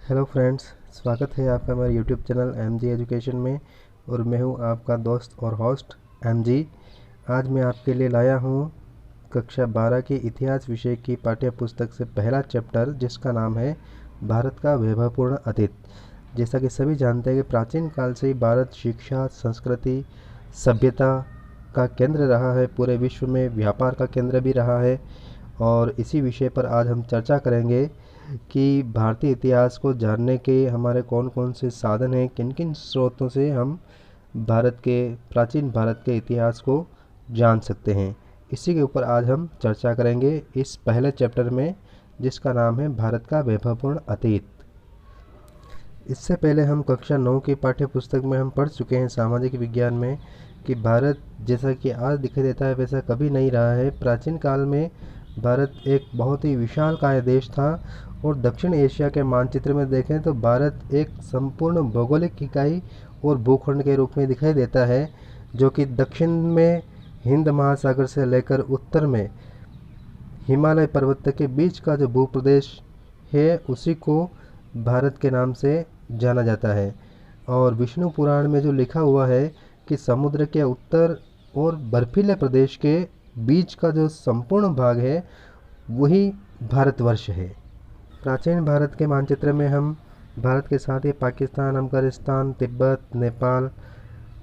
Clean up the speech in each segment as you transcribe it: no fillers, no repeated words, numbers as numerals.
Hello friends, स्वागत है आपका हमारे यूट्यूब चैनल MG एजुकेशन में। और मैं हूं आपका दोस्त और होस्ट MG। आज मैं आपके लिए लाया हूं कक्षा 12 के इतिहास विषय की पाठ्य पुस्तक से पहला चैप्टर, जिसका नाम है भारत का वैभवपूर्ण अतीत। जैसा कि सभी जानते हैं कि प्राचीन काल से ही भारत शिक्षा, संस्कृति, सभ्यता का केंद्र रहा है, पूरे विश्व में व्यापार का केंद्र भी रहा है। और इसी विषय पर आज हम चर्चा करेंगे कि भारतीय इतिहास को जानने के हमारे कौन कौन से साधन हैं, किन किन स्रोतों से हम प्राचीन भारत के इतिहास को जान सकते हैं। इसी के ऊपर आज हम चर्चा करेंगे इस पहले चैप्टर में, जिसका नाम है भारत का वैभवपूर्ण अतीत। इससे पहले हम कक्षा 9 की पाठ्य पुस्तक में हम पढ़ चुके हैं सामाजिक विज्ञान में कि भारत जैसा कि आज दिखाई देता है वैसा कभी नहीं रहा है। प्राचीन काल में भारत एक बहुत ही विशालकाय देश था और दक्षिण एशिया के मानचित्र में देखें तो भारत एक संपूर्ण भौगोलिक इकाई और भूखंड के रूप में दिखाई देता है, जो कि दक्षिण में हिंद महासागर से लेकर उत्तर में हिमालय पर्वत के बीच का जो भूप्रदेश है उसी को भारत के नाम से जाना जाता है। और विष्णु पुराण में जो लिखा हुआ है कि समुद्र के उत्तर और बर्फीले प्रदेश के बीच का जो संपूर्ण भाग है वही भारतवर्ष है। प्राचीन भारत के मानचित्र में हम भारत के साथ ही पाकिस्तान, अफगानिस्तान, तिब्बत, नेपाल,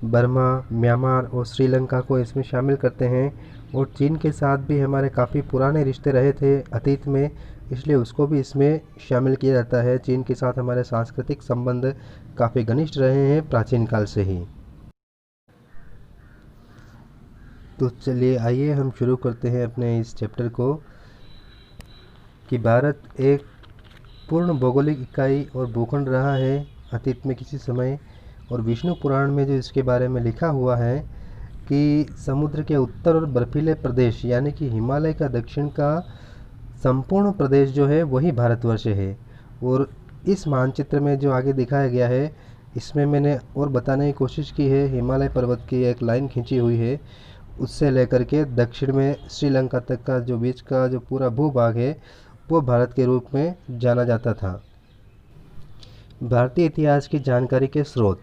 बर्मा, म्यांमार और श्रीलंका को इसमें शामिल करते हैं। और चीन के साथ भी हमारे काफ़ी पुराने रिश्ते रहे थे अतीत में, इसलिए उसको भी इसमें शामिल किया जाता है। चीन के साथ हमारे सांस्कृतिक संबंध काफ़ी घनिष्ठ रहे हैं प्राचीन काल से ही। तो चलिए आइए हम शुरू करते हैं अपने इस चैप्टर को कि भारत एक पूर्ण भौगोलिक इकाई और भूखंड रहा है अतीत में किसी समय। और विष्णु पुराण में जो इसके बारे में लिखा हुआ है कि समुद्र के उत्तर और बर्फीले प्रदेश यानी कि हिमालय का दक्षिण का संपूर्ण प्रदेश जो है वही भारतवर्ष है। और इस मानचित्र में जो आगे दिखाया गया है इसमें मैंने और बताने की कोशिश की है, हिमालय पर्वत की एक लाइन खींची हुई है, उससे लेकर के दक्षिण में श्रीलंका तक का जो बीच का जो पूरा भूभाग है वो भारत के रूप में जाना जाता था। भारतीय इतिहास की जानकारी के स्रोत: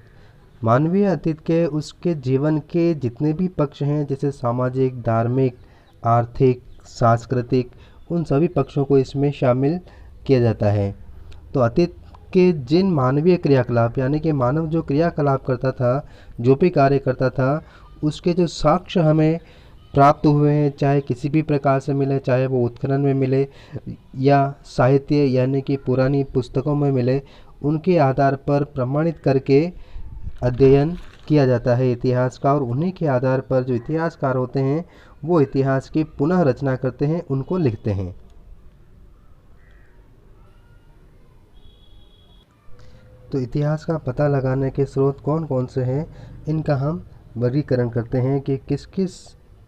मानवीय अतीत के उसके जीवन के जितने भी पक्ष हैं, जैसे सामाजिक, धार्मिक, आर्थिक, सांस्कृतिक, उन सभी पक्षों को इसमें शामिल किया जाता है। तो अतीत के जिन मानवीय क्रियाकलाप यानी कि मानव जो क्रियाकलाप करता था, जो भी कार्य करता था, उसके जो साक्ष्य हमें प्राप्त हुए हैं, चाहे किसी भी प्रकार से मिले, चाहे वो उत्खनन में मिले या साहित्य यानी कि पुरानी पुस्तकों में मिले, उनके आधार पर प्रमाणित करके अध्ययन किया जाता है इतिहास का। और उन्हीं के आधार पर जो इतिहासकार होते हैं वो इतिहास की पुनः रचना करते हैं, उनको लिखते हैं। तो इतिहास का पता लगाने के स्रोत कौन कौन से हैं, इनका हम वर्गीकरण करते हैं कि किस किस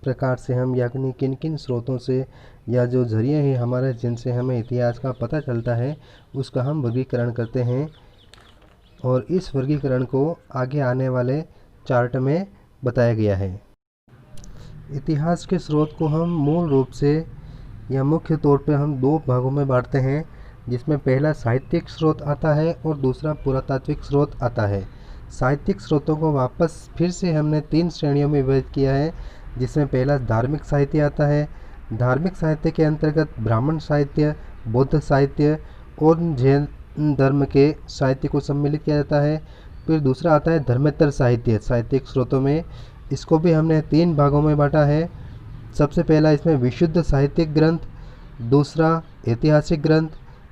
प्रकार से हम यानी किन किन स्रोतों से या जो जरिए हैं हमारे जिनसे हमें इतिहास का पता चलता है उसका हम वर्गीकरण करते हैं। और इस वर्गीकरण को आगे आने वाले चार्ट में बताया गया है। इतिहास के स्रोत को हम मूल रूप से या मुख्य तौर पे हम दो भागों में बांटते हैं, जिसमें पहला साहित्यिक स्रोत आता है और दूसरा पुरातात्विक स्रोत आता है। साहित्यिक स्रोतों को वापस फिर से हमने 3 श्रेणियों में विभाजित किया है, जिसमें पहला धार्मिक साहित्य आता है। धार्मिक साहित्य के अंतर्गत ब्राह्मण साहित्य, बौद्ध साहित्य और जैन धर्म के साहित्य को सम्मिलित किया जाता है। फिर दूसरा आता है धर्मेतर साहित्य साहित्यिक स्रोतों में, इसको भी हमने 3 भागों में बांटा है। सबसे पहला इसमें विशुद्ध साहित्यिक ग्रंथ, दूसरा ऐतिहासिक ग्रंथ,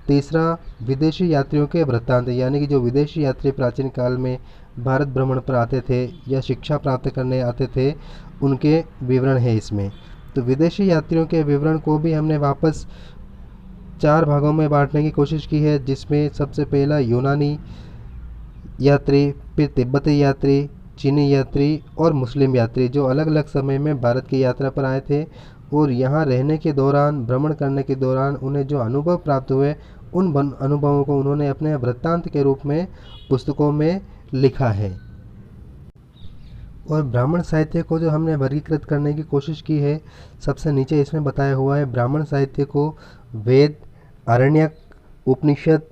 तीसरा विदेशी यात्रियों के वृत्तांत यानी कि जो विदेशी यात्री प्राचीन काल में भारत भ्रमण पर आते थे या शिक्षा प्राप्त करने आते थे उनके विवरण है इसमें। तो विदेशी यात्रियों के विवरण को भी हमने वापस 4 भागों में बांटने की कोशिश की है, जिसमें सबसे पहला यूनानी यात्री, फिर तिब्बती यात्री, चीनी यात्री और मुस्लिम यात्री, जो अलग अलग समय में भारत की यात्रा पर आए थे और यहाँ रहने के दौरान, भ्रमण करने के दौरान उन्हें जो अनुभव प्राप्त हुए उन अनुभवों को उन्होंने अपने वृत्तांत के रूप में पुस्तकों में लिखा है। और ब्राह्मण साहित्य को जो हमने वर्गीकृत करने की कोशिश की है, सबसे नीचे इसमें बताया हुआ है ब्राह्मण साहित्य को वेद, आरण्यक, उपनिषद,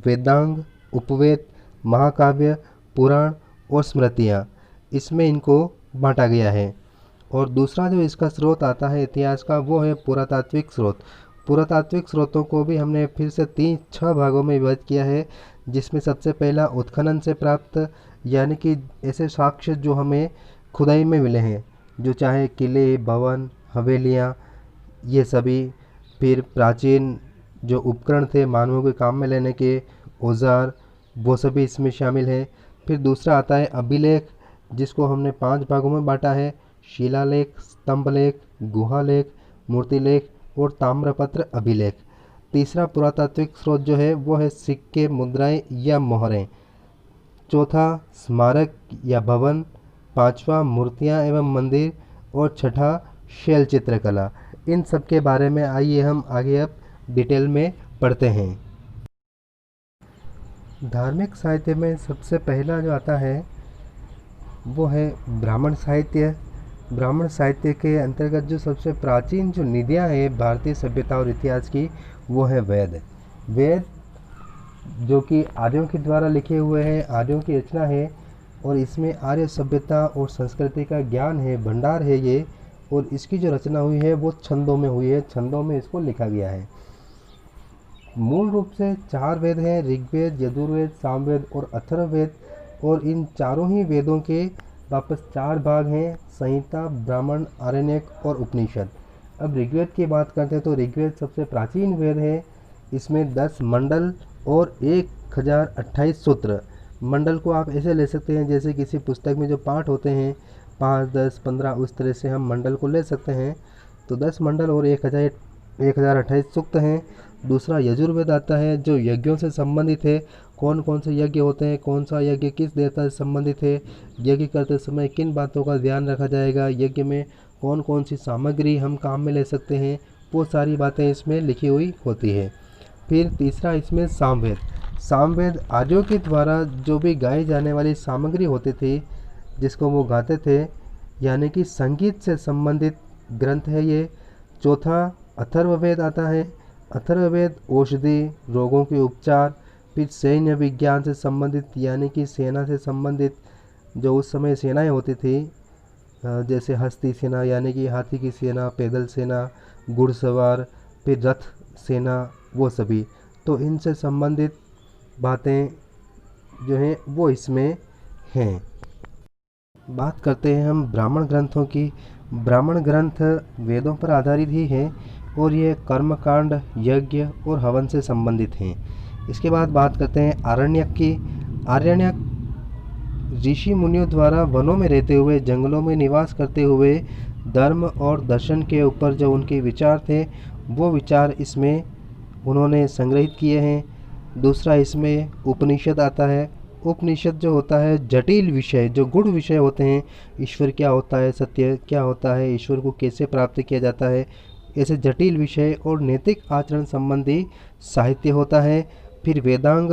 वेदांग, उपवेद, महाकाव्य, पुराण और स्मृतियाँ, इसमें इनको बांटा गया है। और दूसरा जो इसका स्रोत आता है इतिहास का, वो है पुरातात्विक स्रोत। पुरातात्विक स्रोतों को भी हमने फिर से 6 भागों में विभाजित किया है, जिसमें सबसे पहला उत्खनन से प्राप्त, यानी कि ऐसे साक्ष्य जो हमें खुदाई में मिले हैं, जो चाहे किले, भवन, हवेलियाँ, ये सभी। फिर प्राचीन जो उपकरण थे मानवों के काम में लेने के, औजार, वो सभी इसमें शामिल हैं। फिर दूसरा आता है अभिलेख, जिसको हमने 5 भागों में बांटा है: शिलालेख, स्तंभलेख, गुहालेख, मूर्तिलेख और ताम्रपत्र अभिलेख। तीसरा पुरातात्विक स्रोत जो है वो है सिक्के, मुद्राएं या मोहरें। चौथा स्मारक या भवन। पांचवा मूर्तियां एवं मंदिर। और छठा शैल चित्रकला। इन सब के बारे में आइए हम आगे अब डिटेल में पढ़ते हैं। धार्मिक साहित्य में सबसे पहला जो आता है वो है ब्राह्मण साहित्य। ब्राह्मण साहित्य के अंतर्गत जो सबसे प्राचीन जो निधियाँ हैं भारतीय सभ्यता और इतिहास की, वो है वेद। वेद जो कि आर्यों के द्वारा लिखे हुए हैं, आर्यों की रचना है, और इसमें आर्य सभ्यता और संस्कृति का ज्ञान है, भंडार है ये। और इसकी जो रचना हुई है वो छंदों में हुई है, छंदों में इसको लिखा गया है। मूल रूप से 4 वेद हैं: ऋग्वेद, यजुर्वेद, सामवेद और अथर्ववेद। और इन चारों ही वेदों के वापस 4 भाग हैं: संहिता, ब्राह्मण, आरण्यक और उपनिषद। अब ऋग्वेद की बात करते हैं तो ऋग्वेद सबसे प्राचीन वेद है। इसमें 10 मंडल और 1028 सूत्र। मंडल को आप ऐसे ले सकते हैं जैसे किसी पुस्तक में जो पाठ होते हैं 5, 10, 15, उस तरह से हम मंडल को ले सकते हैं। तो 10 मंडल और 1028 सूक्त हैं। दूसरा यजुर्वेद आता है जो यज्ञों से संबंधित है। कौन कौन से यज्ञ होते हैं, कौन सा यज्ञ किस देवता से संबंधित है, यज्ञ करते समय किन बातों का ध्यान रखा जाएगा, यज्ञ में कौन कौन सी सामग्री हम काम में ले सकते हैं, वो सारी बातें इसमें लिखी हुई होती है। फिर तीसरा इसमें सामवेद। सामवेद आर्यों के द्वारा जो भी गाई जाने वाली सामग्री होती थी, जिसको वो गाते थे, यानी कि संगीत से संबंधित ग्रंथ है ये। चौथा अथर्ववेद आता है। अथर्ववेद औषधि, रोगों के उपचार, फिर सैन्य विज्ञान से संबंधित, यानी कि सेना से संबंधित, जो उस समय सेनाएं होती थी, जैसे हस्ती सेना यानी कि हाथी की सेना, पैदल सेना, घुड़सवार, फिर रथ सेना, वो सभी। तो इनसे संबंधित बातें जो हैं वो इसमें हैं। बात करते हैं हम ब्राह्मण ग्रंथों की। ब्राह्मण ग्रंथ वेदों पर आधारित ही हैं और ये कर्मकांड, यज्ञ और हवन से संबंधित हैं। इसके बाद बात करते हैं आरण्यक की। आरण्यक ऋषि मुनियों द्वारा वनों में रहते हुए, जंगलों में निवास करते हुए धर्म और दर्शन के ऊपर जो उनके विचार थे, वो विचार इसमें उन्होंने संग्रहित किए हैं। दूसरा इसमें उपनिषद आता है। उपनिषद जो होता है जटिल विषय, जो गूढ़ विषय होते हैं, ईश्वर क्या होता है, सत्य क्या होता है, ईश्वर को कैसे प्राप्त किया जाता है, ऐसे जटिल विषय और नैतिक आचरण संबंधी साहित्य होता है। फिर वेदांग।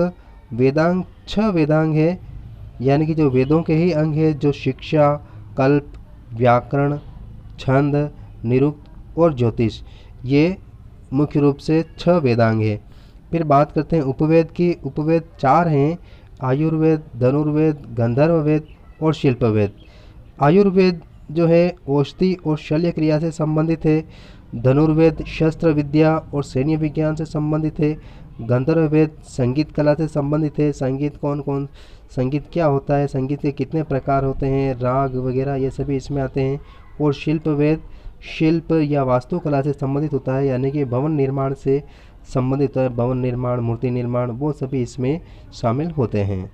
वेदांग 6 वेदांग है, यानी कि जो वेदों के ही अंग है, जो शिक्षा, कल्प, व्याकरण, छंद, निरुक्त और ज्योतिष, ये मुख्य रूप से 6 वेदांग है। फिर बात करते हैं उपवेद की। उपवेद 4 हैं: आयुर्वेद, धनुर्वेद, गंधर्ववेद और शिल्पवेद। आयुर्वेद जो है औषधि और शल्य क्रिया से संबंधित है। धनुर्वेद शस्त्र विद्या और सैन्य विज्ञान से संबंधित है। गंधर्ववेद संगीत कला से संबंधित है। संगीत क्या होता है, संगीत के कितने प्रकार होते हैं, राग वगैरह, ये सभी इसमें आते हैं। और शिल्पवेद शिल्प या वास्तुकला से संबंधित होता है, यानी कि भवन निर्माण से संबंधित है। भवन निर्माण, मूर्ति निर्माण, वो सभी इसमें शामिल होते हैं।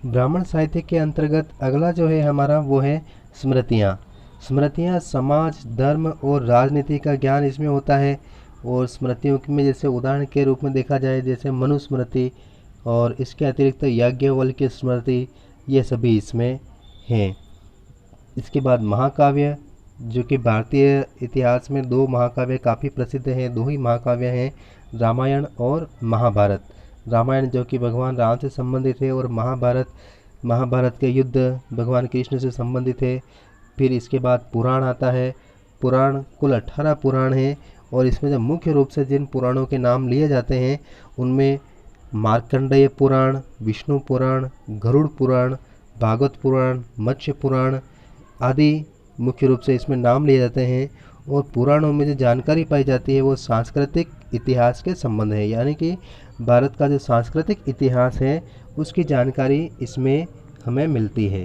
ब्राह्मण साहित्य के अंतर्गत अगला जो है हमारा वो है स्मृतियाँ। स्मृतियाँ समाज, धर्म और राजनीति का ज्ञान इसमें होता है। और स्मृतियों में जैसे उदाहरण के रूप में देखा जाए जैसे मनुस्मृति, और इसके अतिरिक्त याज्ञवल्क्य स्मृति, ये सभी इसमें हैं। इसके बाद महाकाव्य, जो कि भारतीय इतिहास में 2 महाकाव्य काफ़ी प्रसिद्ध हैं। 2 ही महाकाव्य हैं, रामायण और महाभारत। रामायण जो कि भगवान राम से संबंधित है, और महाभारत के युद्ध भगवान कृष्ण से संबंधित है। फिर इसके बाद पुराण आता है। पुराण कुल 18 पुराण हैं, और इसमें जब मुख्य रूप से जिन पुराणों के नाम लिए जाते हैं उनमें मार्कंडेय पुराण, विष्णु पुराण, गरुड़ पुराण, भागवत पुराण, मत्स्य पुराण आदि मुख्य रूप से इसमें नाम लिए जाते हैं। और पुराणों में जो जानकारी पाई जाती है वो सांस्कृतिक इतिहास के संबंध है, यानी कि भारत का जो सांस्कृतिक इतिहास है उसकी जानकारी इसमें हमें मिलती है।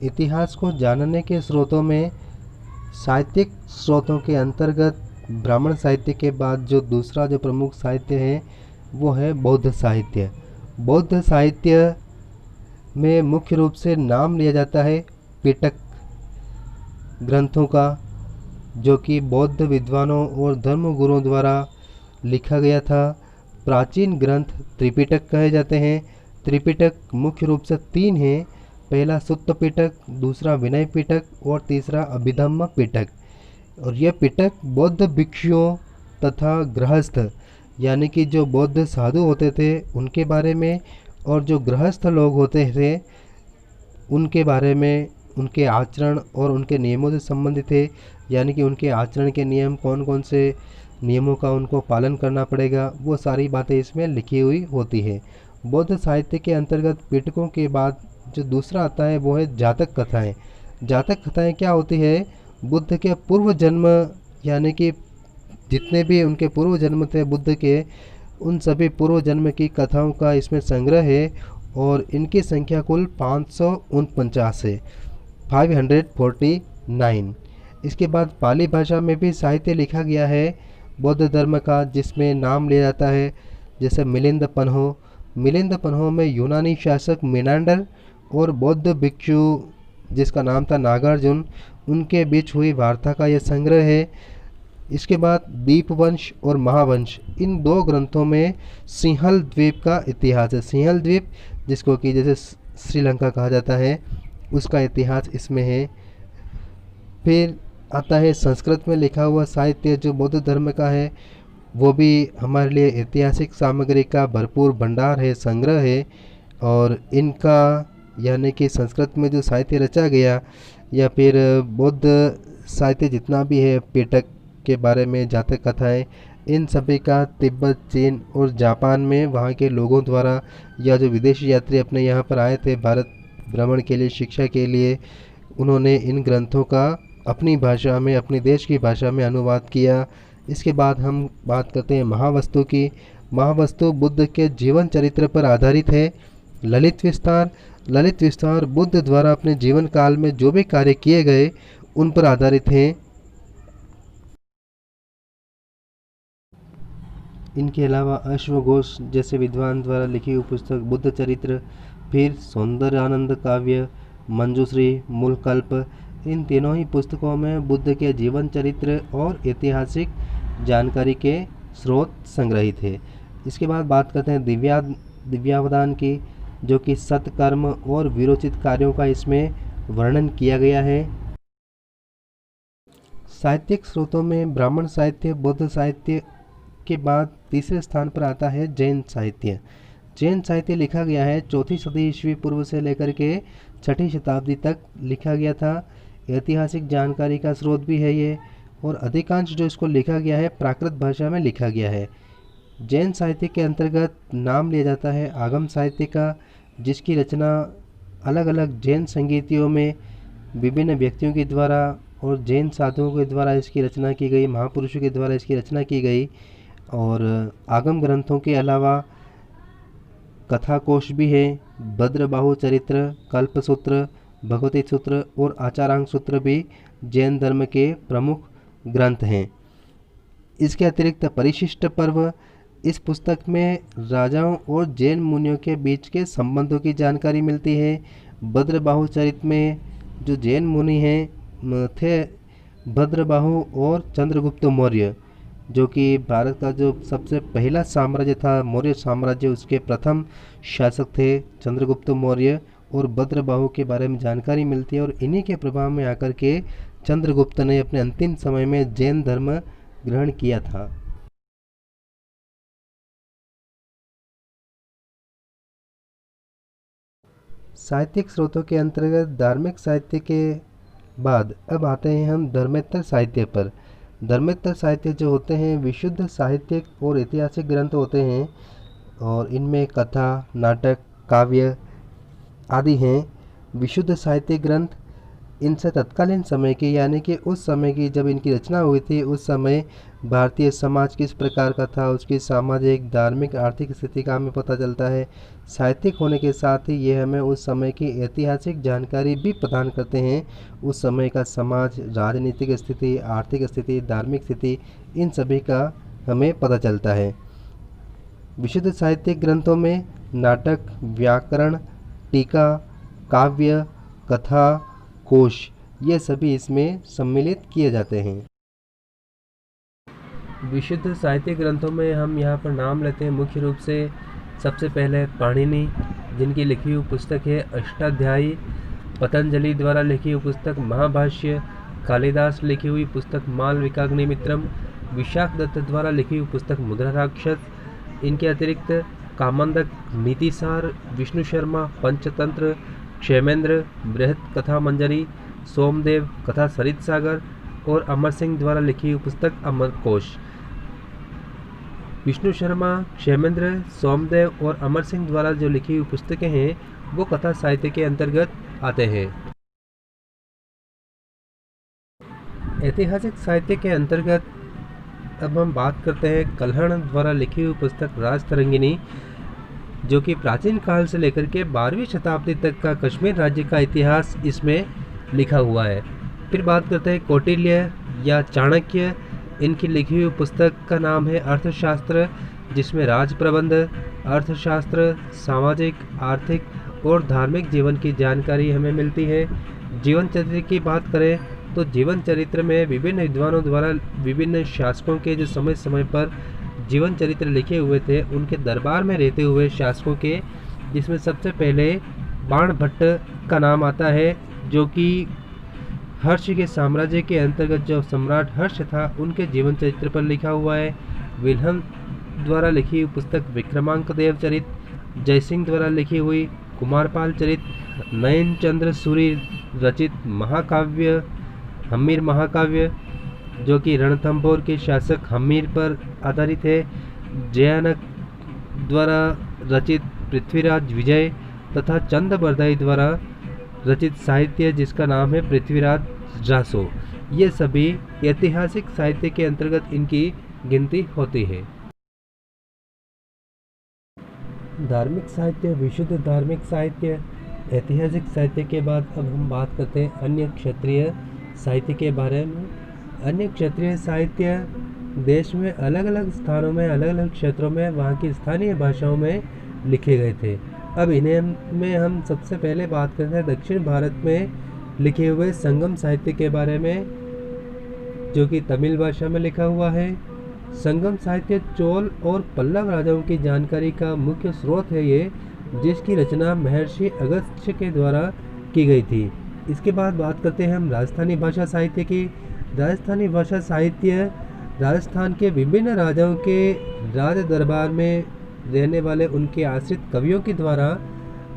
इतिहास को जानने के स्रोतों में साहित्यिक स्रोतों के अंतर्गत ब्राह्मण साहित्य के बाद जो दूसरा जो प्रमुख साहित्य है वो है बौद्ध साहित्य। बौद्ध साहित्य में मुख्य रूप से नाम लिया जाता है पिटक ग्रंथों का, जो कि बौद्ध विद्वानों और धर्मगुरुओं द्वारा लिखा गया था। प्राचीन ग्रंथ त्रिपिटक कहे जाते हैं। त्रिपिटक मुख्य रूप से तीन हैं, पहला सुत्त पिटक, दूसरा विनय पिटक और तीसरा अभिधम्म पिटक। और यह पिटक बौद्ध भिक्षुओं तथा गृहस्थ यानी कि जो बौद्ध साधु होते थे उनके बारे में और जो गृहस्थ लोग होते थे उनके बारे में, उनके आचरण और उनके नियमों से संबंधित थे, यानी कि उनके आचरण के नियम कौन कौन से नियमों का उनको पालन करना पड़ेगा, वो सारी बातें इसमें लिखी हुई होती है। बौद्ध साहित्य के अंतर्गत पिटकों के बाद जो दूसरा आता है वो है जातक कथाएं। जातक कथाएं क्या होती है? बुद्ध के पूर्व जन्म यानी कि जितने भी उनके पूर्व जन्म थे बुद्ध के, उन सभी पूर्व जन्म की कथाओं का इसमें संग्रह है और इनकी संख्या कुल 549 है, 549। इसके बाद पाली भाषा में भी साहित्य लिखा गया है बौद्ध धर्म का, जिसमें नाम लिया जाता है जैसे मिलिंद पन्हो। मिलिंद पन्हो में यूनानी शासक मिनांडर और बौद्ध भिक्षु जिसका नाम था नागार्जुन, उनके बीच हुई वार्ता का यह संग्रह है। इसके बाद दीपवंश और महावंश, इन दो ग्रंथों में सिंहल द्वीप का इतिहास है। सिंहल द्वीप जिसको कि जैसे श्रीलंका कहा जाता है, उसका इतिहास इसमें है। फिर आता है संस्कृत में लिखा हुआ साहित्य जो बौद्ध धर्म का है, वो भी हमारे लिए ऐतिहासिक सामग्री का भरपूर भंडार है, संग्रह है। और इनका यानी कि संस्कृत में जो साहित्य रचा गया या फिर बौद्ध साहित्य जितना भी है, पिटक के बारे में, जातक कथाएं, इन सभी का तिब्बत, चीन और जापान में वहाँ के लोगों द्वारा या जो विदेशी यात्री अपने यहाँ पर आए थे भारत भ्रमण के लिए, शिक्षा के लिए, उन्होंने इन ग्रंथों का अपनी भाषा में, अपने देश की भाषा में अनुवाद किया। इसके बाद हम बात करते हैं महावस्तु की। महावस्तु बुद्ध के जीवन चरित्र पर आधारित है। ललित विस्तार, ललित विस्तार बुद्ध द्वारा अपने जीवन काल में जो भी कार्य किए गए उन पर आधारित हैं। इनके अलावा अश्वघोष जैसे विद्वान द्वारा लिखी हुई पुस्तक बुद्ध चरित्र, फिर सौंदर्यानंद काव्य, मंजूश्री, मूलकल्प, इन तीनों ही पुस्तकों में बुद्ध के जीवन चरित्र और ऐतिहासिक जानकारी के स्रोत संग्रहित है। इसके बाद बात करते हैं दिव्यावदान की, जो कि सत्कर्म और विरोचित कार्यों का इसमें वर्णन किया गया है। साहित्यिक स्रोतों में ब्राह्मण साहित्य, बौद्ध साहित्य के बाद तीसरे स्थान पर आता है जैन साहित्य। जैन साहित्य लिखा गया है 4वीं सदी ईस्वी पूर्व से लेकर के 6वीं शताब्दी तक लिखा गया था। ऐतिहासिक जानकारी का स्रोत भी है ये, और अधिकांश जो इसको लिखा गया है प्राकृत भाषा में लिखा गया है। जैन साहित्य के अंतर्गत नाम लिया जाता है आगम साहित्य का, जिसकी रचना अलग अलग जैन संगीतियों में विभिन्न व्यक्तियों के द्वारा और जैन साधुओं के द्वारा इसकी रचना की गई, महापुरुषों के द्वारा इसकी रचना की गई। और आगम ग्रंथों के अलावा कथा कोश भी है, भद्रबाहु चरित्र, कल्पसूत्र, भगवती सूत्र और आचारांग सूत्र भी जैन धर्म के प्रमुख ग्रंथ हैं। इसके अतिरिक्त परिशिष्ट पर्व, इस पुस्तक में राजाओं और जैन मुनियों के बीच के संबंधों की जानकारी मिलती है। भद्रबाहु चरित्र में जो जैन मुनि हैं थे भद्रबाहु और चंद्रगुप्त मौर्य, जो कि भारत का जो सबसे पहला साम्राज्य था मौर्य साम्राज्य, उसके प्रथम शासक थे चंद्रगुप्त मौर्य, और भद्रबाहु के बारे में जानकारी मिलती है। और इन्हीं के प्रभाव में आकर के चंद्रगुप्त ने अपने अंतिम समय में जैन धर्म ग्रहण किया था। साहित्यिक स्रोतों के अंतर्गत धार्मिक साहित्य के बाद अब आते हैं हम धर्मेतर साहित्य पर। धर्मेतर साहित्य जो होते हैं विशुद्ध साहित्यिक और ऐतिहासिक ग्रंथ होते हैं और इनमें कथा, नाटक, काव्य आदि हैं। विशुद्ध साहित्यिक ग्रंथ इनसे तत्कालीन समय की यानी कि उस समय की जब इनकी रचना हुई थी उस समय भारतीय समाज किस प्रकार का था, उसकी सामाजिक, धार्मिक, आर्थिक स्थिति का हमें पता चलता है। साहित्यिक होने के साथ ही ये हमें उस समय की ऐतिहासिक जानकारी भी प्रदान करते हैं। उस समय का समाज, राजनीतिक स्थिति, आर्थिक स्थिति, धार्मिक स्थिति, इन सभी का हमें पता चलता है। विशुद्ध साहित्यिक ग्रंथों में नाटक, व्याकरण, टीका, काव्य, कथा, कोश ये सभी इसमें सम्मिलित किए जाते हैं। विशुद्ध साहित्यिक ग्रंथों में हम यहाँ पर नाम लेते हैं मुख्य रूप से सबसे पहले पाणिनि, जिनकी लिखी हुई पुस्तक है अष्टाध्यायी, पतंजलि द्वारा लिखी हुई पुस्तक महाभाष्य, कालिदास लिखी हुई पुस्तक मालविकाग्निमित्रम, विशाखदत्त द्वारा लिखी हुई पुस्तक मुद्राराक्षस। इनके अतिरिक्त कामंदक, नीतिसार, विष्णु शर्मा, पंचतंत्र, क्षेमेंद्र, बृहत कथा मंजरी, सोमदेव, कथा सरित सागर और अमर सिंह द्वारा लिखी हुई पुस्तक अमरकोश। विष्णु शर्मा, क्षेमेंद्र, सोमदेव और अमर सिंह द्वारा जो लिखी हुई पुस्तकें हैं वो कथा साहित्य के अंतर्गत आते हैं। ऐतिहासिक साहित्य के अंतर्गत अब हम बात करते हैं कल्हण द्वारा लिखी हुई पुस्तक राजतरंगिणी, जो कि प्राचीन काल से लेकर के 12वीं शताब्दी तक का कश्मीर राज्य का इतिहास इसमें लिखा हुआ है। फिर बात करते हैं कौटिल्य या चाणक्य, इनकी लिखी हुई पुस्तक का नाम है अर्थशास्त्र, जिसमें राज प्रबंध, अर्थशास्त्र, सामाजिक, आर्थिक और धार्मिक जीवन की जानकारी हमें मिलती है। जीवन चरित्र की बात करें तो जीवन चरित्र में विभिन्न विद्वानों द्वारा विभिन्न शासकों के जो समय समय पर जीवन चरित्र लिखे हुए थे, उनके दरबार में रहते हुए शासकों के, जिसमें सबसे पहले बाणभट्ट का नाम आता है, जो कि हर्ष के साम्राज्य के अंतर्गत जो सम्राट हर्ष था उनके जीवन चरित्र पर लिखा हुआ है। विल्हम द्वारा लिखी हुई पुस्तक विक्रमांक देव चरित, जयसिंह द्वारा लिखी हुई कुमारपाल चरित, नयन चंद्र सूरी रचित महाकाव्य हम्मीर महाकाव्य, जो कि रणथंभौर के शासक हम्मीर पर आधारित है, जयानक द्वारा रचित पृथ्वीराज विजय तथा चंद बरदाई द्वारा रचित साहित्य जिसका नाम है पृथ्वीराज रासो। ये सभी ऐतिहासिक साहित्य के अंतर्गत इनकी गिनती होती है। धार्मिक साहित्य, विशुद्ध धार्मिक साहित्य, ऐतिहासिक साहित्य के बाद अब हम बात करते हैं अन्य क्षेत्रीय साहित्य के बारे में। अन्य क्षेत्रीय साहित्य देश में अलग अलग स्थानों में, अलग अलग क्षेत्रों में वहाँ की स्थानीय भाषाओं में लिखे गए थे। अब इन्हें में हम सबसे पहले बात करते हैं दक्षिण भारत में लिखे हुए संगम साहित्य के बारे में, जो कि तमिल भाषा में लिखा हुआ है। संगम साहित्य चोल और पल्लव राजाओं की जानकारी का मुख्य स्रोत है ये, जिसकी रचना महर्षि अगस्त्य के द्वारा की गई थी। इसके बाद बात करते हैं हम राजस्थानी भाषा साहित्य की। राजस्थानी भाषा साहित्य राजस्थान के विभिन्न राजाओं के राज दरबार में रहने वाले उनके आश्रित कवियों के द्वारा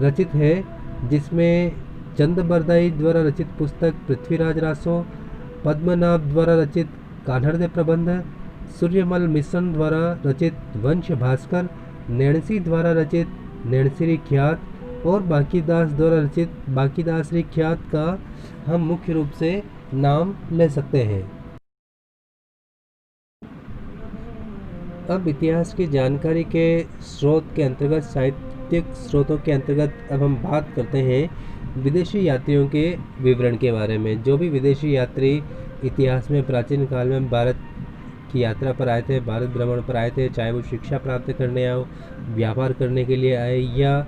रचित है, जिसमें चंद बरदाई द्वारा रचित पुस्तक पृथ्वीराज रासो, पद्मनाभ द्वारा रचित कान्हड़देव प्रबंध, सूर्यमल मिश्रण द्वारा रचित वंश भास्कर, नैणसी द्वारा रचित नैणसीरी ख्यात और बांकीदास द्वारा रचित बांकीदासरी ख्यात का हम मुख्य रूप से नाम ले सकते हैं। अब इतिहास की जानकारी के स्रोत के अंतर्गत, साहित्यिक स्रोतों के अंतर्गत अब हम बात करते हैं विदेशी यात्रियों के विवरण के बारे में। जो भी विदेशी यात्री इतिहास में प्राचीन काल में भारत की यात्रा पर आए थे, भारत भ्रमण पर आए थे, चाहे वो शिक्षा प्राप्त करने आए, व्यापार करने के लिए आए या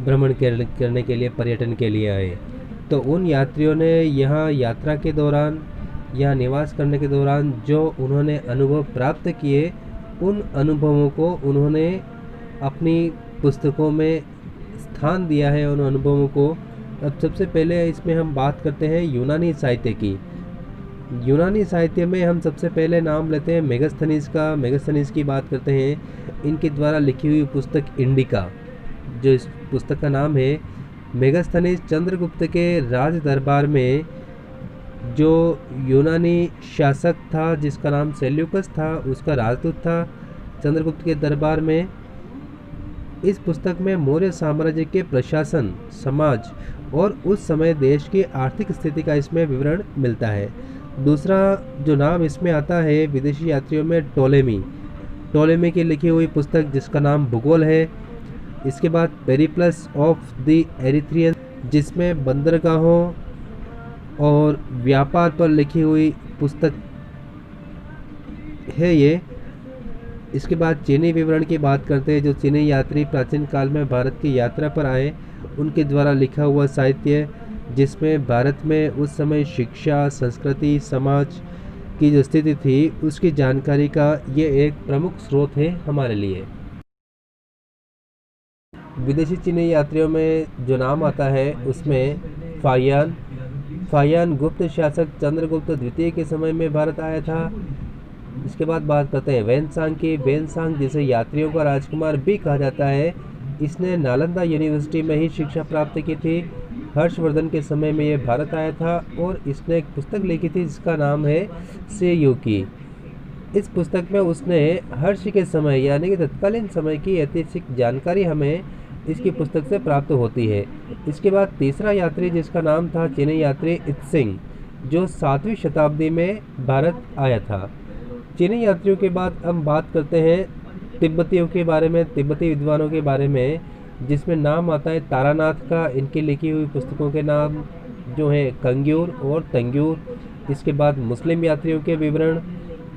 भ्रमण करने के लिए, पर्यटन के लिए आए, तो उन यात्रियों ने यहाँ यात्रा के दौरान, यहाँ निवास करने के दौरान जो उन्होंने अनुभव प्राप्त किए, उन अनुभवों को उन्होंने अपनी पुस्तकों में स्थान दिया है, उन अनुभवों को। अब सबसे पहले इसमें हम बात करते हैं यूनानी साहित्य की। यूनानी साहित्य में हम सबसे पहले नाम लेते हैं मेगास्थनीज का। मेगास्थनीज की बात करते हैं। इनके द्वारा लिखी हुई पुस्तक इंडिका, जो इस पुस्तक का नाम है। मेगास्थनीज चंद्रगुप्त के राज दरबार में जो यूनानी शासक था जिसका नाम सेल्यूकस था, उसका राजदूत था चंद्रगुप्त के दरबार में। इस पुस्तक में मौर्य साम्राज्य के प्रशासन, समाज और उस समय देश की आर्थिक स्थिति का इसमें विवरण मिलता है। दूसरा जो नाम इसमें आता है विदेशी यात्रियों में, टोलेमी की लिखी हुई पुस्तक जिसका नाम भूगोल है। इसके बाद पेरिप्लस ऑफ द एरिथ्रियन, जिसमें बंदरगाहों और व्यापार पर लिखी हुई पुस्तक है ये। इसके बाद चीनी विवरण की बात करते हैं। जो चीनी यात्री प्राचीन काल में भारत की यात्रा पर आए, उनके द्वारा लिखा हुआ साहित्य, जिसमें भारत में उस समय शिक्षा, संस्कृति, समाज की जो स्थिति थी उसकी जानकारी का ये एक प्रमुख स्रोत है हमारे लिए। विदेशी चीनी यात्रियों में जो नाम आता है उसमें फाहियान गुप्त शासक चंद्रगुप्त द्वितीय के समय में भारत आया था। इसके बाद बात करते हैं वेनसांग की। वेनसांग जिसे यात्रियों का राजकुमार भी कहा जाता है, इसने नालंदा यूनिवर्सिटी में ही शिक्षा प्राप्त की थी। हर्षवर्धन के समय में ये भारत आया था और इसने एक पुस्तक लिखी थी जिसका नाम है सेयुकी। इस पुस्तक में उसने हर्ष के समय यानी कि तत्कालीन समय की ऐतिहासिक जानकारी हमें इसकी पुस्तक से प्राप्त होती है। इसके बाद तीसरा यात्री जिसका नाम था चीनी यात्री इत्सिंग, जो 7वीं शताब्दी में भारत आया था। चीनी यात्रियों के बाद हम बात करते हैं तिब्बतियों के बारे में, तिब्बती विद्वानों के बारे में, जिसमें नाम आता है तारानाथ का। इनकी लिखी हुई पुस्तकों के नाम जो है कंग्यूर और तंग्यूर। इसके बाद मुस्लिम यात्रियों के विवरण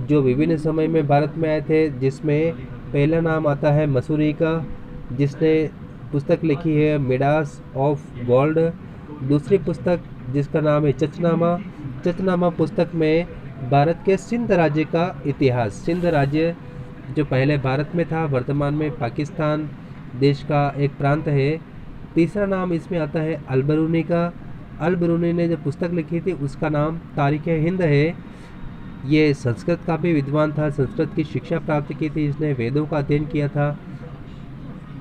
जो विभिन्न समय में भारत में आए थे, जिसमें पहला नाम आता है मसूरी का, जिसने पुस्तक लिखी है मिडास ऑफ गोल्ड। दूसरी पुस्तक जिसका नाम है चचनामा पुस्तक में भारत के सिंध राज्य का इतिहास, सिंध राज्य जो पहले भारत में था, वर्तमान में पाकिस्तान देश का एक प्रांत है। तीसरा नाम इसमें आता है अलबरूनी का। अलबरूनी ने जो पुस्तक लिखी थी उसका नाम तारीख हिंद है। ये संस्कृत का भी विद्वान था, संस्कृत की शिक्षा प्राप्त की थी, इसने वेदों का अध्ययन किया था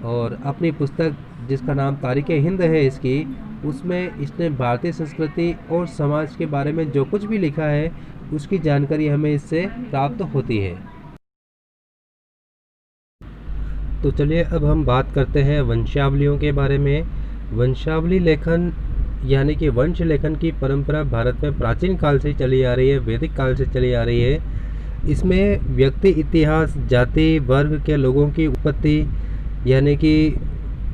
और अपनी पुस्तक जिसका नाम तारीख हिंद है इसकी, उसमें इसने भारतीय संस्कृति और समाज के बारे में जो कुछ भी लिखा है उसकी जानकारी हमें इससे प्राप्त होती है। तो चलिए अब हम बात करते हैं वंशावलियों के बारे में। वंशावली लेखन यानी कि वंश लेखन की परंपरा भारत में प्राचीन काल से चली आ रही है, वैदिक काल से चली आ रही है। इसमें व्यक्ति इतिहास, जाति वर्ग के लोगों की उत्पत्ति यानी कि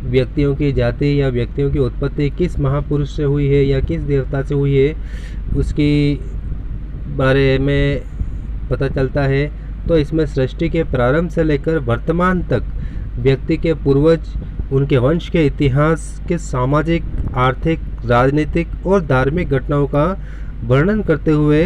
व्यक्तियों की जाति या व्यक्तियों की उत्पत्ति किस महापुरुष से हुई है या किस देवता से हुई है उसकी बारे में पता चलता है। तो इसमें सृष्टि के प्रारंभ से लेकर वर्तमान तक व्यक्ति के पूर्वज, उनके वंश के इतिहास के सामाजिक, आर्थिक, राजनीतिक और धार्मिक घटनाओं का वर्णन करते हुए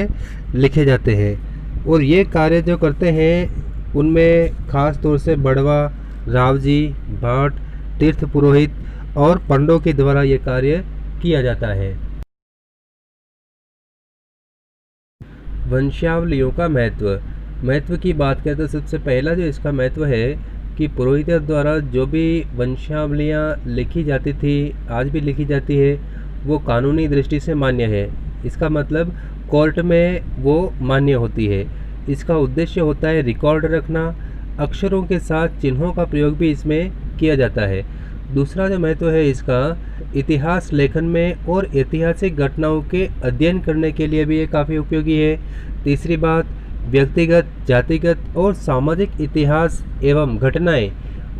लिखे जाते हैं। और ये कार्य जो करते हैं उनमें खास तौर से बड़वा, रावजी, भाट, तीर्थ पुरोहित और पंडों के द्वारा ये कार्य किया जाता है। वंशावलियों का महत्व की बात करें तो सबसे पहला जो इसका महत्व है कि पुरोहितों द्वारा जो भी वंशावलियाँ लिखी जाती थी, आज भी लिखी जाती है, वो कानूनी दृष्टि से मान्य है। इसका मतलब कोर्ट में वो मान्य होती है। इसका उद्देश्य होता है रिकॉर्ड रखना। अक्षरों के साथ चिन्हों का प्रयोग भी इसमें किया जाता है। दूसरा जो महत्व है इसका, इतिहास लेखन में और ऐतिहासिक घटनाओं के अध्ययन करने के लिए भी ये काफ़ी उपयोगी है। तीसरी बात, व्यक्तिगत, जातिगत और सामाजिक इतिहास एवं घटनाएं,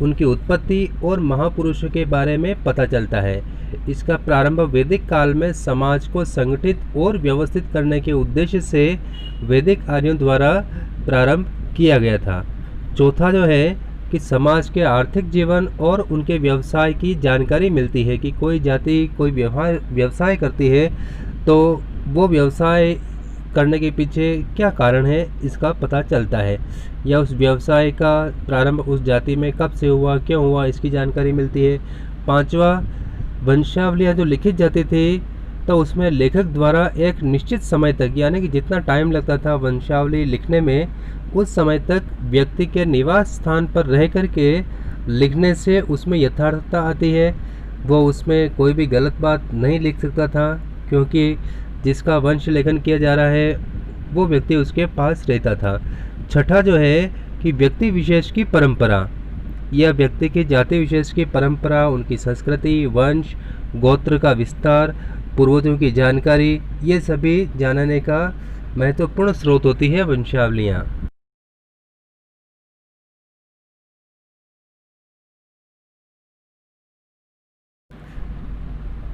उनकी उत्पत्ति और महापुरुषों के बारे में पता चलता है। इसका प्रारंभ वैदिक काल में समाज को संगठित और व्यवस्थित करने के उद्देश्य से वैदिक आर्यों द्वारा प्रारंभ किया गया था। चौथा जो है कि समाज के आर्थिक जीवन और उनके व्यवसाय की जानकारी मिलती है कि कोई जाति कोई व्यवसाय करती है तो वो व्यवसाय करने के पीछे क्या कारण है इसका पता चलता है, या उस व्यवसाय का प्रारंभ उस जाति में कब से हुआ, क्यों हुआ, इसकी जानकारी मिलती है। पांचवा, वंशावलियाँ जो लिखी जाती थी तो उसमें लेखक द्वारा एक निश्चित समय तक यानी कि जितना टाइम लगता था वंशावली लिखने में, उस समय तक व्यक्ति के निवास स्थान पर रह कर के लिखने से उसमें यथार्थता आती है। वो उसमें कोई भी गलत बात नहीं लिख सकता था, क्योंकि जिसका वंश लेखन किया जा रहा है वो व्यक्ति उसके पास रहता था। छठा जो है कि व्यक्ति विशेष की परंपरा, यह व्यक्ति की जाति विशेष की परंपरा, उनकी संस्कृति, वंश, गोत्र का विस्तार, पूर्वजों की जानकारी, ये सभी जानने का महत्वपूर्ण स्रोत होती है वंशावलियाँ।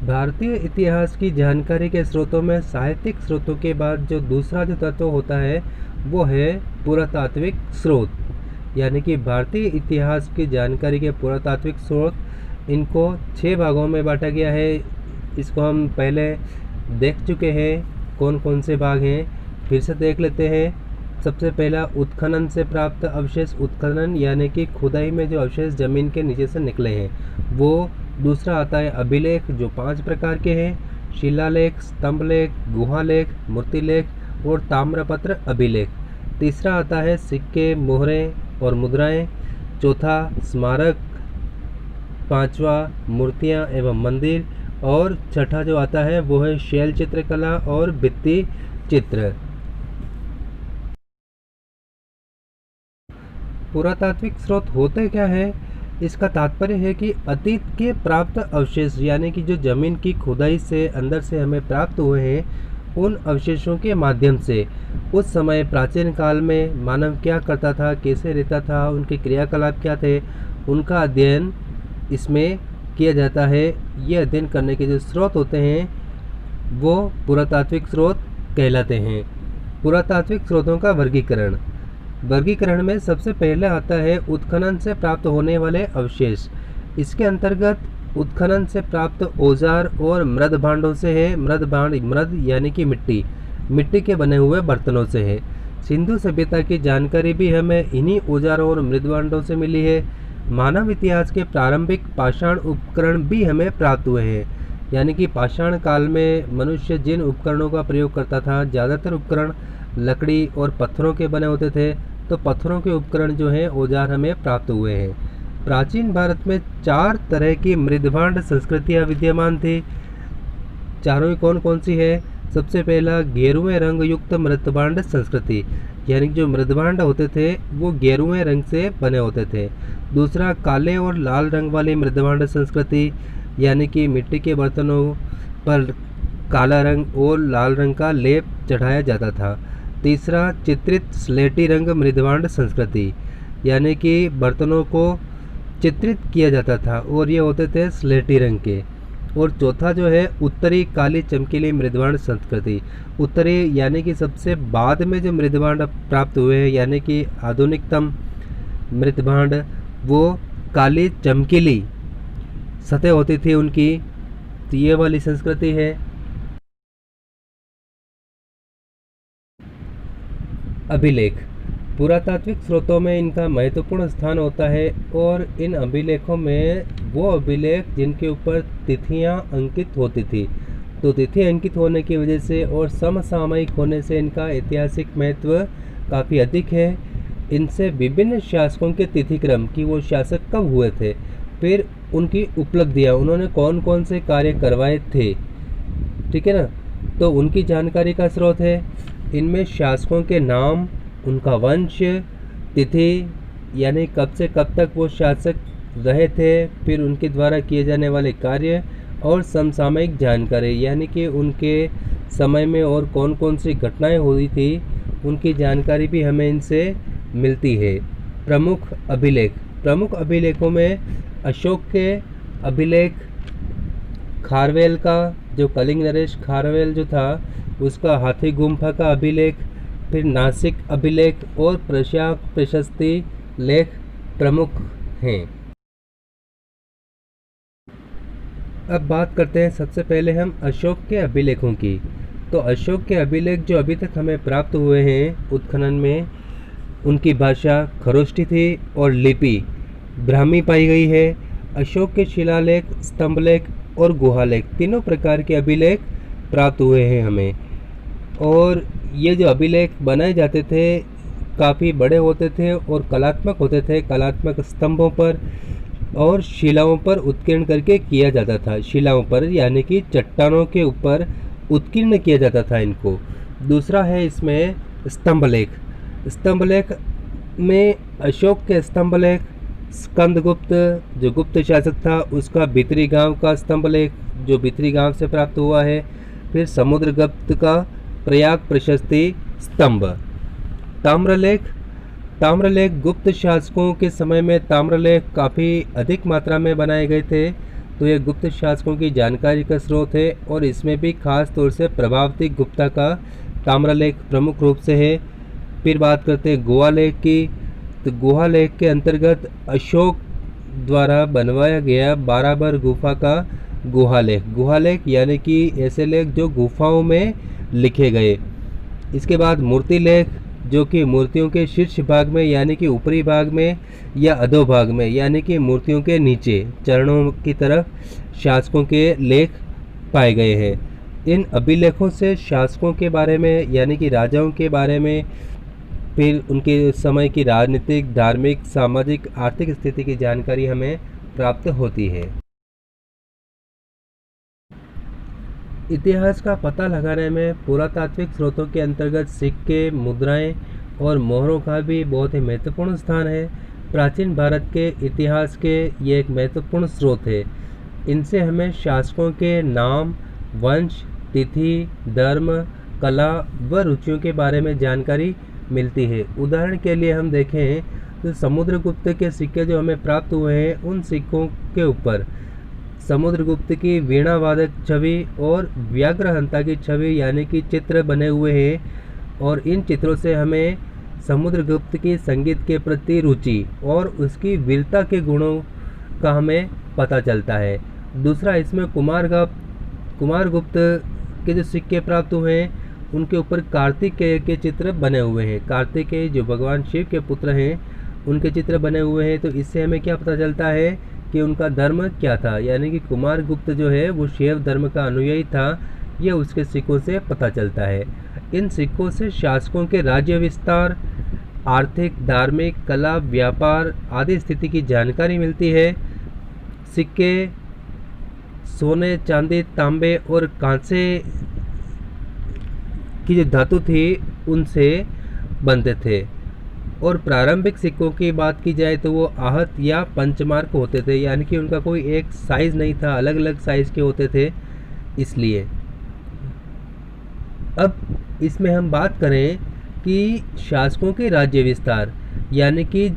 भारतीय इतिहास की जानकारी के स्रोतों में साहित्यिक स्रोतों के बाद जो दूसरा जो तत्व होता है वो है पुरातात्विक स्रोत, यानी कि भारतीय इतिहास की जानकारी के पुरातात्विक स्रोत। इनको 6 भागों में बांटा गया है। इसको हम पहले देख चुके हैं कौन कौन से भाग हैं, फिर से देख लेते हैं। सबसे पहला उत्खनन से प्राप्त अवशेष, उत्खनन यानी कि खुदाई में जो अवशेष ज़मीन के नीचे से निकले हैं वो। दूसरा आता है अभिलेख जो 5 प्रकार के हैं, शिलालेख, स्तंभलेख, गुहालेख, मूर्तिलेख और ताम्रपत्र अभिलेख। तीसरा आता है सिक्के, मोहरें और मुद्राएं। चौथा स्मारक, पांचवा मूर्तियां एवं मंदिर, और छठा जो आता है वो है शैल चित्रकला और भित्ति चित्र। पुरातात्विक स्रोत होते क्या है? इसका तात्पर्य है कि अतीत के प्राप्त अवशेष, यानी कि जो जमीन की खुदाई से अंदर से हमें प्राप्त हुए हैं, उन अवशेषों के माध्यम से उस समय प्राचीन काल में मानव क्या करता था, कैसे रहता था, उनके क्रियाकलाप क्या थे, उनका अध्ययन इसमें किया जाता है। ये अध्ययन करने के जो स्रोत होते हैं वो पुरातात्विक स्रोत कहलाते हैं। पुरातात्विक स्रोतों का वर्गीकरण में सबसे पहले आता है उत्खनन से प्राप्त होने वाले अवशेष। इसके अंतर्गत उत्खनन से प्राप्त औजार और मृद भांडों से है। मृद यानी कि मिट्टी के बने हुए बर्तनों से है। सिंधु सभ्यता की जानकारी भी हमें इन्हीं औजारों और मृद भांडों से मिली है। मानव इतिहास के प्रारंभिक पाषाण उपकरण भी हमें प्राप्त हुए हैं, यानी कि पाषाण काल में मनुष्य जिन उपकरणों का प्रयोग करता था, ज़्यादातर उपकरण लकड़ी और पत्थरों के बने होते थे, तो पत्थरों के उपकरण जो हैं औजार हमें प्राप्त हुए हैं। प्राचीन भारत में 4 तरह की मृदभांड संस्कृतियाँ विद्यमान थी। चारों कौन कौन सी है? सबसे पहला गेरुए रंग युक्त मृदभांड संस्कृति, यानी जो मृदभांड होते थे वो गेरुए रंग से बने होते थे। दूसरा काले और लाल रंग वाली मृदभांड संस्कृति, यानी कि मिट्टी के बर्तनों पर काला रंग और लाल रंग का लेप चढ़ाया जाता था। तीसरा चित्रित स्लेटी रंग मृदभांड संस्कृति, यानी कि बर्तनों को चित्रित किया जाता था और ये होते थे स्लेटी रंग के। और चौथा जो है उत्तरी काली चमकीली मृदभांड संस्कृति। उत्तरी यानी कि सबसे बाद में जो मृदभांड प्राप्त हुए हैं, यानी कि आधुनिकतम मृदभांड, वो काली चमकीली सतह होती थी उनकी, तो ये वाली संस्कृति है। अभिलेख पुरातात्विक स्रोतों में इनका महत्वपूर्ण स्थान होता है और इन अभिलेखों में वो अभिलेख जिनके ऊपर तिथियां अंकित होती थी, तो तिथि अंकित होने की वजह से और समसामयिक होने से इनका ऐतिहासिक महत्व काफ़ी अधिक है। इनसे विभिन्न शासकों के तिथिक्रम कि वो शासक कब हुए थे, फिर उनकी उपलब्धियां, उन्होंने कौन कौन से कार्य करवाए थे, ठीक है ना, तो उनकी जानकारी का स्रोत है। इनमें शासकों के नाम, उनका वंश, तिथि यानी कब से कब तक वो शासक रहे थे, फिर उनके द्वारा किए जाने वाले कार्य, और समसामयिक जानकारी यानी कि उनके समय में और कौन कौन सी घटनाएं हुई थी, उनकी जानकारी भी हमें इनसे मिलती है। प्रमुख अभिलेखों में अशोक के अभिलेख, खारवेल का जो कलिंग नरेश खारवेल जो था उसका हाथी गुम्फा का अभिलेख, फिर नासिक अभिलेख और प्रशाक प्रशस्ति लेख प्रमुख हैं। अब बात करते हैं सबसे पहले हम अशोक के अभिलेखों की। तो अशोक के अभिलेख जो अभी तक हमें प्राप्त हुए हैं उत्खनन में, उनकी भाषा खरोष्ठी थी और लिपि ब्राह्मी पाई गई है। अशोक के शिलालेख, स्तंभलेख और गुहालेख तीनों प्रकार के अभिलेख प्राप्त हुए हैं हमें। और ये जो अभिलेख बनाए जाते थे काफ़ी बड़े होते थे और कलात्मक होते थे। कलात्मक स्तंभों पर और शिलाओं पर उत्कीर्ण करके किया जाता था। शिलाओं पर यानी कि चट्टानों के ऊपर उत्कीर्ण किया जाता था इनको। दूसरा है इसमें स्तंभ लेख। स्तंभ लेख में अशोक के स्तंभ लेख, स्कंदगुप्त जो गुप्त शासक था उसका भित्री गांव का स्तंभ लेख जो भित्री गांव से प्राप्त हुआ है। फिर समुद्रगुप्त का प्रयाग प्रशस्ति स्तंभ। ताम्रलेख। ताम्रलेख गुप्त शासकों के समय में ताम्रलेख काफ़ी अधिक मात्रा में बनाए गए थे, तो ये गुप्त शासकों की जानकारी का स्रोत है और इसमें भी खास तौर से प्रभावती गुप्ता का ताम्रलेख प्रमुख रूप से है। फिर बात करते हैं गुहा लेख की, तो गुहा लेख के अंतर्गत अशोक द्वारा बनवाया गया बाराबर गुफा का गुहा लेख। गुहा लेख यानी कि ऐसे लेख जो गुफाओं में लिखे गए। इसके बाद मूर्ति लेख, जो कि मूर्तियों के शीर्ष भाग में यानी कि ऊपरी भाग में या अधोभाग में यानी कि मूर्तियों के नीचे चरणों की तरफ शासकों के लेख पाए गए हैं। इन अभिलेखों से शासकों के बारे में यानी कि राजाओं के बारे में, फिर उनके समय की राजनीतिक, धार्मिक, सामाजिक, आर्थिक स्थिति की जानकारी हमें प्राप्त होती है। इतिहास का पता लगाने में पुरातात्विक स्रोतों के अंतर्गत सिक्के, मुद्राएं और मोहरों का भी बहुत ही महत्वपूर्ण स्थान है। प्राचीन भारत के इतिहास के ये एक महत्वपूर्ण स्रोत है। इनसे हमें शासकों के नाम, वंश, तिथि, धर्म, कला व रुचियों के बारे में जानकारी मिलती है। उदाहरण के लिए हम देखें तो समुद्रगुप्त के सिक्के जो हमें प्राप्त हुए हैं, उन सिक्कों के ऊपर समुद्रगुप्त की वीणा वादक छवि और व्याघ्रहंता की छवि यानी कि चित्र बने हुए हैं और इन चित्रों से हमें समुद्रगुप्त की संगीत के प्रति रुचि और उसकी वीरता के गुणों का हमें पता चलता है। दूसरा, इसमें कुमारगुप्त के जो सिक्के प्राप्त हुए हैं उनके ऊपर कार्तिकेय के चित्र बने हुए हैं। कार्तिकेय जो भगवान शिव के पुत्र हैं उनके चित्र बने हुए हैं। तो इससे हमें क्या पता चलता है कि उनका धर्म क्या था, यानी कि कुमारगुप्त जो है वो शैव धर्म का अनुयायी था। यह उसके सिक्कों से पता चलता है। इन सिक्कों से शासकों के राज्य विस्तार, आर्थिक, धार्मिक, कला, व्यापार आदि स्थिति की जानकारी मिलती है। सिक्के सोने, चांदी, तांबे और कांसे की जो धातु थी उनसे बनते थे। और प्रारंभिक सिक्कों की बात की जाए तो वो आहत या पंचमार्क होते थे, यानी कि उनका कोई एक साइज नहीं था, अलग अलग साइज के होते थे। इसलिए अब इसमें हम बात करें कि शासकों के राज्य विस्तार, यानी कि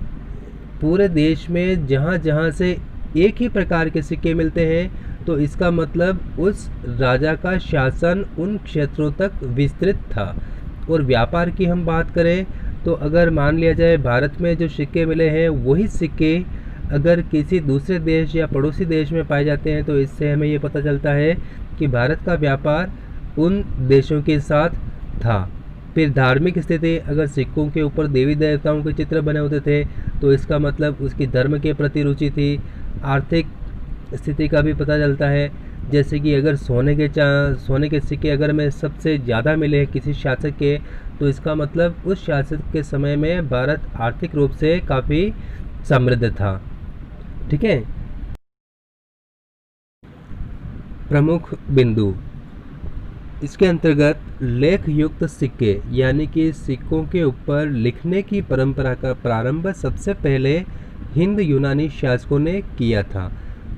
पूरे देश में जहाँ जहाँ से एक ही प्रकार के सिक्के मिलते हैं तो इसका मतलब उस राजा का शासन उन क्षेत्रों तक विस्तृत था। और व्यापार की हम बात करें तो अगर मान लिया जाए भारत में जो सिक्के मिले हैं वही सिक्के अगर किसी दूसरे देश या पड़ोसी देश में पाए जाते हैं तो इससे हमें ये पता चलता है कि भारत का व्यापार उन देशों के साथ था। फिर धार्मिक स्थिति, अगर सिक्कों के ऊपर देवी देवताओं के चित्र बने होते थे तो इसका मतलब उसकी धर्म के प्रति रुचि थी। आर्थिक स्थिति का भी पता चलता है, जैसे कि अगर सोने के सिक्के अगर में सबसे ज़्यादा मिले किसी शासक के तो इसका मतलब उस शासक के समय में भारत आर्थिक रूप से काफ़ी समृद्ध था। ठीक है। प्रमुख बिंदु, इसके अंतर्गत लेख युक्त सिक्के, यानी कि सिक्कों के ऊपर लिखने की परंपरा का प्रारंभ सबसे पहले हिंद यूनानी शासकों ने किया था।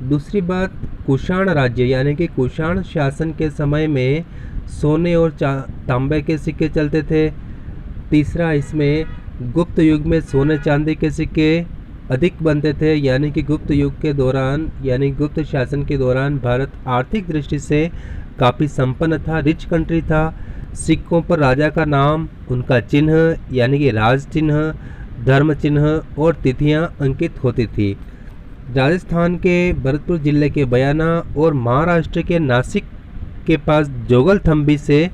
दूसरी बात, कुषाण राज्य यानी कि कुषाण शासन के समय में सोने और तांबे के सिक्के चलते थे। तीसरा, इसमें गुप्त युग में सोने चांदी के सिक्के अधिक बनते थे, यानी कि गुप्त युग के दौरान यानी गुप्त शासन के दौरान भारत आर्थिक दृष्टि से काफ़ी संपन्न था, रिच कंट्री था। सिक्कों पर राजा का नाम, उनका चिन्ह यानी कि राज चिन्ह, धर्म चिन्ह और तिथियां अंकित होती थी। राजस्थान के भरतपुर जिले के बयाना और महाराष्ट्र के नासिक के पास जोगलथम्बी से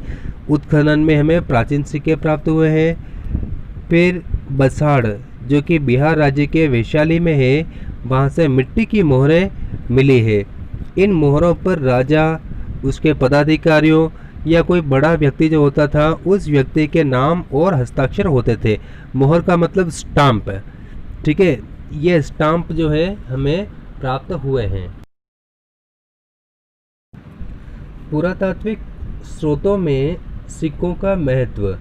उत्खनन में हमें प्राचीन सिक्के प्राप्त हुए हैं। फिर बसाड़ जो कि बिहार राज्य के वैशाली में है, वहाँ से मिट्टी की मोहरें मिली है। इन मोहरों पर राजा, उसके पदाधिकारियों या कोई बड़ा व्यक्ति जो होता था उस व्यक्ति के नाम और हस्ताक्षर होते थे। मोहर का मतलब स्टाम्प, ठीक है। ये स्टाम्प जो है हमें प्राप्त हुए हैं। पुरातात्विक स्रोतों में सिक्कों का महत्व।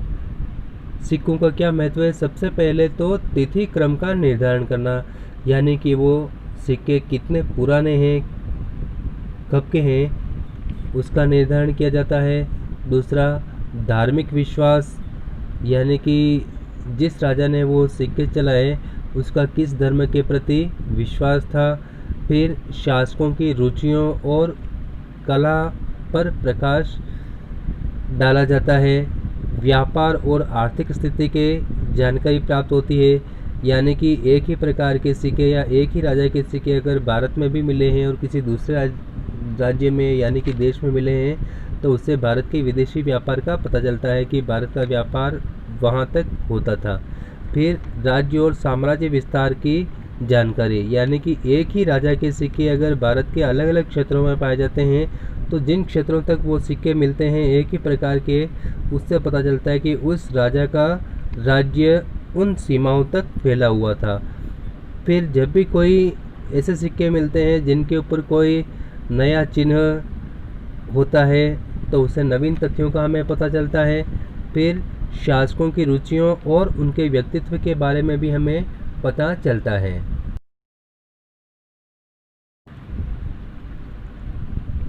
सिक्कों का क्या महत्व है? सबसे पहले तो तिथि क्रम का निर्धारण करना, यानी कि वो सिक्के कितने पुराने हैं, कब के हैं, उसका निर्धारण किया जाता है। दूसरा, धार्मिक विश्वास, यानी कि जिस राजा ने वो सिक्के चलाए उसका किस धर्म के प्रति विश्वास था। फिर शासकों की रुचियों और कला पर प्रकाश डाला जाता है। व्यापार और आर्थिक स्थिति के जानकारी प्राप्त होती है, यानी कि एक ही प्रकार के सिक्के या एक ही राजा के सिक्के अगर भारत में भी मिले हैं और किसी दूसरे राज्य में यानी कि देश में मिले हैं तो उससे भारत के विदेशी व्यापार का पता चलता है कि भारत का व्यापार वहाँ तक होता था। फिर राज्य और साम्राज्य विस्तार की जानकारी, यानी कि एक ही राजा के सिक्के अगर भारत के अलग अलग क्षेत्रों में पाए जाते हैं तो जिन क्षेत्रों तक वो सिक्के मिलते हैं एक ही प्रकार के, उससे पता चलता है कि उस राजा का राज्य उन सीमाओं तक फैला हुआ था। फिर जब भी कोई ऐसे सिक्के मिलते हैं जिनके ऊपर कोई नया चिन्ह होता है तो उससे नवीन तथ्यों का हमें पता चलता है। फिर शासकों की रुचियों और उनके व्यक्तित्व के बारे में भी हमें पता चलता है।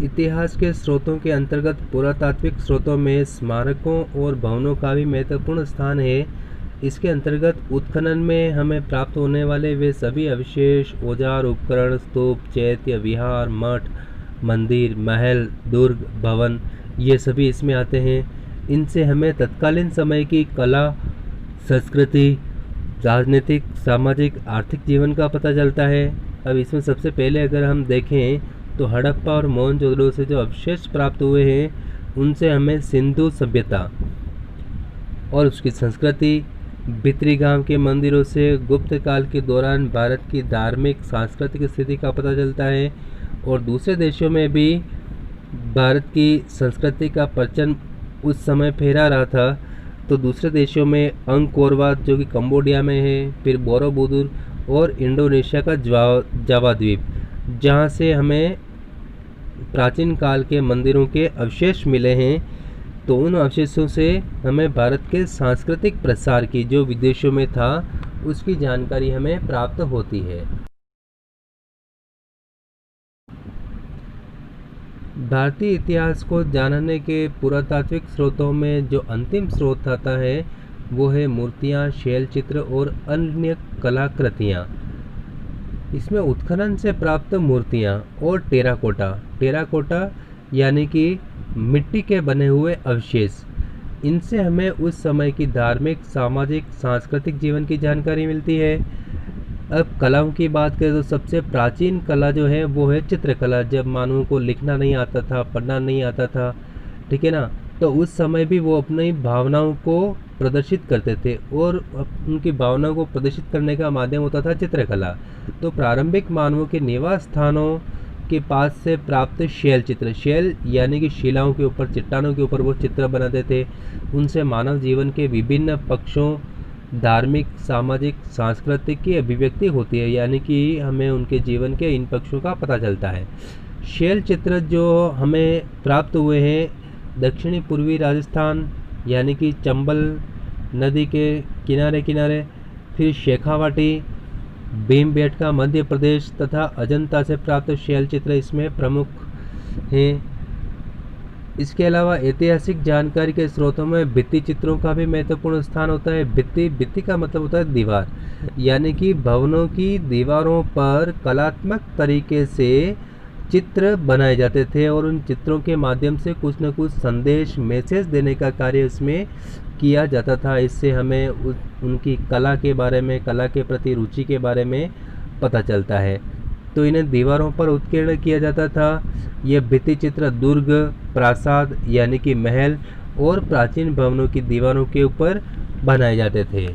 इतिहास के स्रोतों के अंतर्गत पुरातात्विक स्रोतों में स्मारकों और भवनों का भी महत्वपूर्ण स्थान है। इसके अंतर्गत उत्खनन में हमें प्राप्त होने वाले वे सभी अवशेष, औजार, उपकरण, स्तूप, चैत्य, विहार, मठ, मंदिर, महल, दुर्ग, भवन, ये सभी इसमें आते हैं। इनसे हमें तत्कालीन समय की कला, संस्कृति, राजनीतिक, सामाजिक, आर्थिक जीवन का पता चलता है। अब इसमें सबसे पहले अगर हम देखें तो हड़प्पा और मोहनजोदड़ो से जो अवशेष प्राप्त हुए हैं उनसे हमें सिंधु सभ्यता और उसकी संस्कृति, भित्री गांव के मंदिरों से गुप्त काल के दौरान भारत की धार्मिक सांस्कृतिक स्थिति का पता चलता है। और दूसरे देशों में भी भारत की संस्कृति का परचम उस समय फहरा रहा था। तो दूसरे देशों में अंकोर वाट जो कि कंबोडिया में है, फिर बोरोबुदुर और इंडोनेशिया का जावा द्वीप, जहाँ से हमें प्राचीन काल के मंदिरों के अवशेष मिले हैं। तो उन अवशेषों से हमें भारत के सांस्कृतिक प्रसार की जो विदेशों में था उसकी जानकारी हमें प्राप्त होती है। भारतीय इतिहास को जानने के पुरातात्विक स्रोतों में जो अंतिम स्रोत आता है वो है मूर्तियाँ, शैल चित्र और अन्य कलाकृतियाँ। इसमें उत्खनन से प्राप्त मूर्तियाँ और टेराकोटा यानी कि मिट्टी के बने हुए अवशेष, इनसे हमें उस समय की धार्मिक, सामाजिक, सांस्कृतिक जीवन की जानकारी मिलती है। अब कलाओं की बात करें तो सबसे प्राचीन कला जो है वो है चित्रकला। जब मानवों को लिखना नहीं आता था, पढ़ना नहीं आता था, ठीक है ना, तो उस समय भी वो अपनी भावनाओं को प्रदर्शित करते थे और उनकी भावनाओं को प्रदर्शित करने का माध्यम होता था चित्रकला। तो प्रारंभिक मानवों के निवास स्थानों के पास से प्राप्त शैल चित्र, शैल यानी कि शिलाओं के ऊपर, चट्टानों के ऊपर वो चित्र बनाते थे। उनसे मानव जीवन के विभिन्न पक्षों, धार्मिक, सामाजिक, सांस्कृतिक की अभिव्यक्ति होती है, यानी कि हमें उनके जीवन के इन पक्षों का पता चलता है। शैल चित्र जो हमें प्राप्त हुए हैं दक्षिणी पूर्वी राजस्थान यानी कि चंबल नदी के किनारे, फिर शेखावाटी, भीमबेटका मध्य प्रदेश तथा अजंता से प्राप्त शैल चित्र इसमें प्रमुख हैं। इसके अलावा ऐतिहासिक जानकारी के स्रोतों में भित्ति चित्रों का भी महत्वपूर्ण स्थान होता है। भित्ति का मतलब होता है दीवार, यानी कि भवनों की दीवारों पर कलात्मक तरीके से चित्र बनाए जाते थे और उन चित्रों के माध्यम से कुछ न कुछ संदेश, मैसेज देने का कार्य इसमें किया जाता था। इससे हमें उनकी कला के बारे में, कला के प्रति रुचि के बारे में पता चलता है। तो इन्हें दीवारों पर उत्कीर्ण किया जाता था। ये भित्ति चित्र दुर्ग, प्रासाद यानी कि महल और प्राचीन भवनों की दीवारों के ऊपर बनाए जाते थे।